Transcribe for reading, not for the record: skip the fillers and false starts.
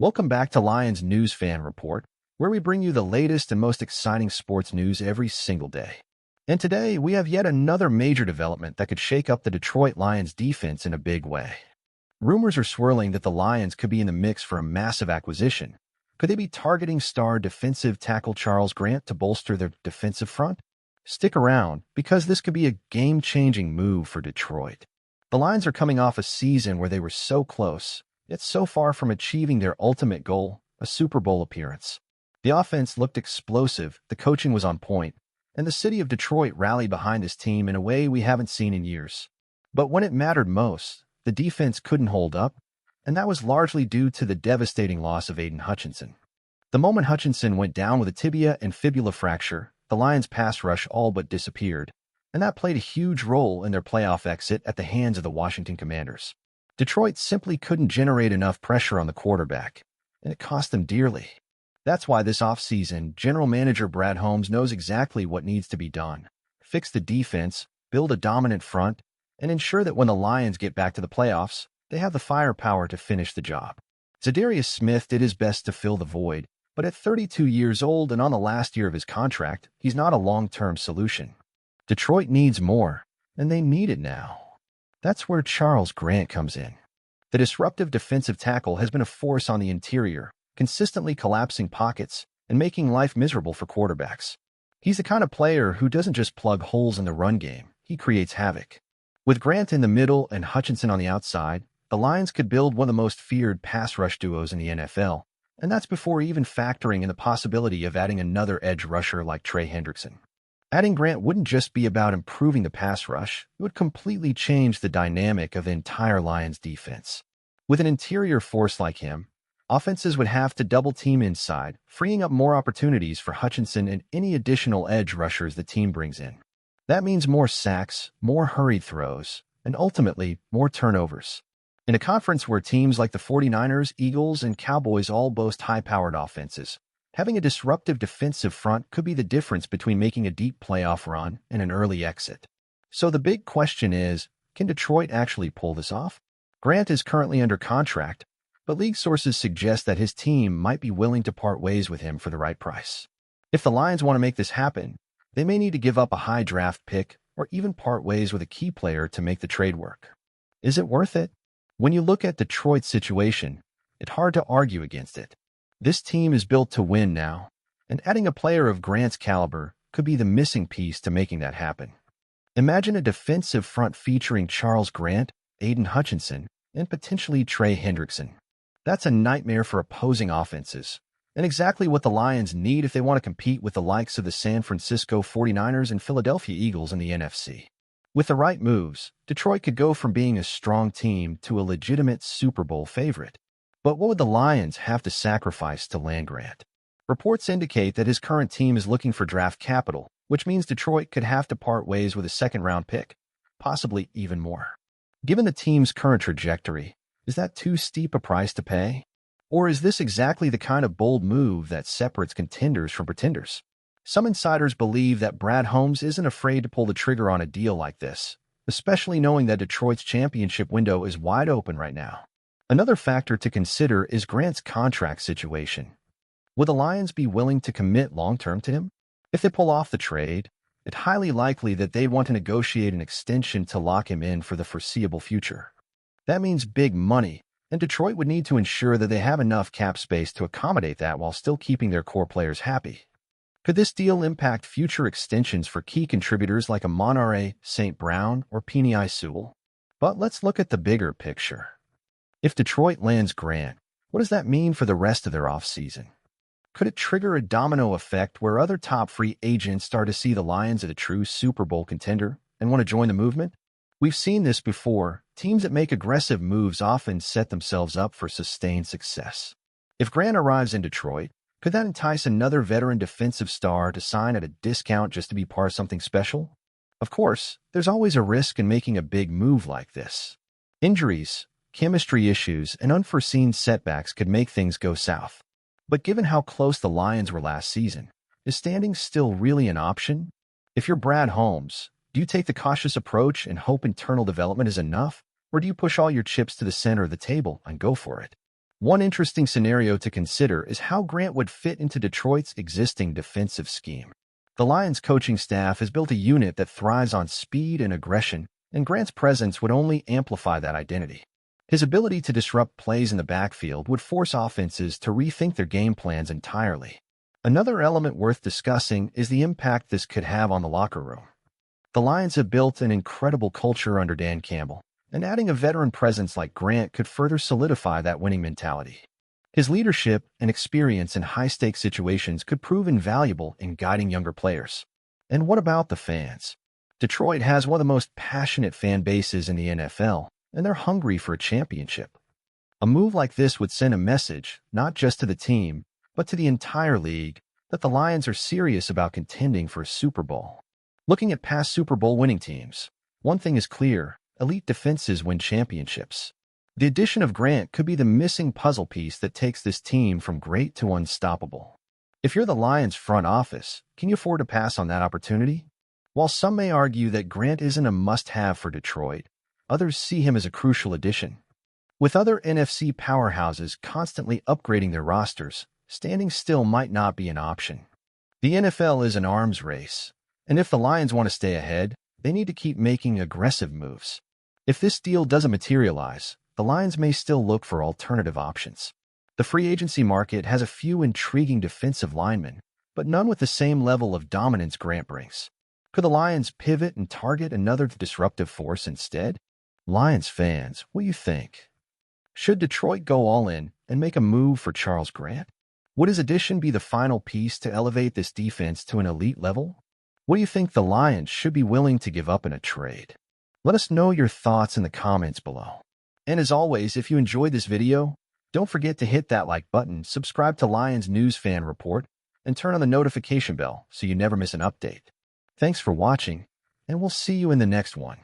Welcome back to Lions News Fan Report, where we bring you the latest and most exciting sports news every single day. And today, we have yet another major development that could shake up the Detroit Lions defense in a big way. Rumors are swirling that the Lions could be in the mix for a massive acquisition. Could they be targeting star defensive tackle Charles Grant to bolster their defensive front? Stick around, because this could be a game-changing move for Detroit. The Lions are coming off a season where they were so close, yet so far from achieving their ultimate goal, a Super Bowl appearance. The offense looked explosive, the coaching was on point, and the city of Detroit rallied behind this team in a way we haven't seen in years. But when it mattered most, the defense couldn't hold up, and that was largely due to the devastating loss of Aiden Hutchinson. The moment Hutchinson went down with a tibia and fibula fracture, the Lions' pass rush all but disappeared, and that played a huge role in their playoff exit at the hands of the Washington Commanders. Detroit simply couldn't generate enough pressure on the quarterback, and it cost them dearly. That's why this offseason, General Manager Brad Holmes knows exactly what needs to be done. Fix the defense, build a dominant front, and ensure that when the Lions get back to the playoffs, they have the firepower to finish the job. Za'Darius Smith did his best to fill the void, but at 32 years old and on the last year of his contract, he's not a long-term solution. Detroit needs more, and they need it now. That's where Charles Grant comes in. The disruptive defensive tackle has been a force on the interior, consistently collapsing pockets and making life miserable for quarterbacks. He's the kind of player who doesn't just plug holes in the run game, he creates havoc. With Grant in the middle and Hutchinson on the outside, the Lions could build one of the most feared pass rush duos in the NFL, and that's before even factoring in the possibility of adding another edge rusher like Trey Hendrickson. Adding Grant wouldn't just be about improving the pass rush, it would completely change the dynamic of the entire Lions defense. With an interior force like him, offenses would have to double-team inside, freeing up more opportunities for Hutchinson and any additional edge rushers the team brings in. That means more sacks, more hurried throws, and ultimately, more turnovers. In a conference where teams like the 49ers, Eagles, and Cowboys all boast high-powered offenses, having a disruptive defensive front could be the difference between making a deep playoff run and an early exit. So the big question is, can Detroit actually pull this off? Grant is currently under contract, but league sources suggest that his team might be willing to part ways with him for the right price. If the Lions want to make this happen, they may need to give up a high draft pick or even part ways with a key player to make the trade work. Is it worth it? When you look at Detroit's situation, it's hard to argue against it. This team is built to win now, and adding a player of Grant's caliber could be the missing piece to making that happen. Imagine a defensive front featuring Charles Grant, Aiden Hutchinson, and potentially Trey Hendrickson. That's a nightmare for opposing offenses, and exactly what the Lions need if they want to compete with the likes of the San Francisco 49ers and Philadelphia Eagles in the NFC. With the right moves, Detroit could go from being a strong team to a legitimate Super Bowl favorite. But what would the Lions have to sacrifice to land Grant? Reports indicate that his current team is looking for draft capital, which means Detroit could have to part ways with a second-round pick, possibly even more. Given the team's current trajectory, is that too steep a price to pay? Or is this exactly the kind of bold move that separates contenders from pretenders? Some insiders believe that Brad Holmes isn't afraid to pull the trigger on a deal like this, especially knowing that Detroit's championship window is wide open right now. Another factor to consider is Grant's contract situation. Will the Lions be willing to commit long-term to him? If they pull off the trade, it's highly likely that they want to negotiate an extension to lock him in for the foreseeable future. That means big money, and Detroit would need to ensure that they have enough cap space to accommodate that while still keeping their core players happy. Could this deal impact future extensions for key contributors like Amon-Ra, St. Brown, or Penei Sewell? But let's look at the bigger picture. If Detroit lands Grant, what does that mean for the rest of their offseason? Could it trigger a domino effect where other top free agents start to see the Lions as a true Super Bowl contender and want to join the movement? We've seen this before. Teams that make aggressive moves often set themselves up for sustained success. If Grant arrives in Detroit, could that entice another veteran defensive star to sign at a discount just to be part of something special? Of course, there's always a risk in making a big move like this. Injuries, chemistry issues, and unforeseen setbacks could make things go south. But given how close the Lions were last season, is standing still really an option? If you're Brad Holmes, do you take the cautious approach and hope internal development is enough? Or do you push all your chips to the center of the table and go for it? One interesting scenario to consider is how Grant would fit into Detroit's existing defensive scheme. The Lions coaching staff has built a unit that thrives on speed and aggression, and Grant's presence would only amplify that identity. His ability to disrupt plays in the backfield would force offenses to rethink their game plans entirely. Another element worth discussing is the impact this could have on the locker room. The Lions have built an incredible culture under Dan Campbell, and adding a veteran presence like Grant could further solidify that winning mentality. His leadership and experience in high-stakes situations could prove invaluable in guiding younger players. And what about the fans? Detroit has one of the most passionate fan bases in the NFL, and they're hungry for a championship. A move like this would send a message, not just to the team, but to the entire league, that the Lions are serious about contending for a Super Bowl. Looking at past Super Bowl winning teams, one thing is clear: elite defenses win championships. The addition of Grant could be the missing puzzle piece that takes this team from great to unstoppable. If you're the Lions front office, can you afford to pass on that opportunity? While some may argue that Grant isn't a must-have for Detroit, others see him as a crucial addition. With other NFC powerhouses constantly upgrading their rosters, standing still might not be an option. The NFL is an arms race, and if the Lions want to stay ahead, they need to keep making aggressive moves. If this deal doesn't materialize, the Lions may still look for alternative options. The free agency market has a few intriguing defensive linemen, but none with the same level of dominance Grant brings. Could the Lions pivot and target another disruptive force instead? Lions fans, what do you think? Should Detroit go all in and make a move for Charles Grant? Would his addition be the final piece to elevate this defense to an elite level? What do you think the Lions should be willing to give up in a trade? Let us know your thoughts in the comments below. And as always, if you enjoyed this video, don't forget to hit that like button, subscribe to Lions News Fan Report, and turn on the notification bell so you never miss an update. Thanks for watching, and we'll see you in the next one.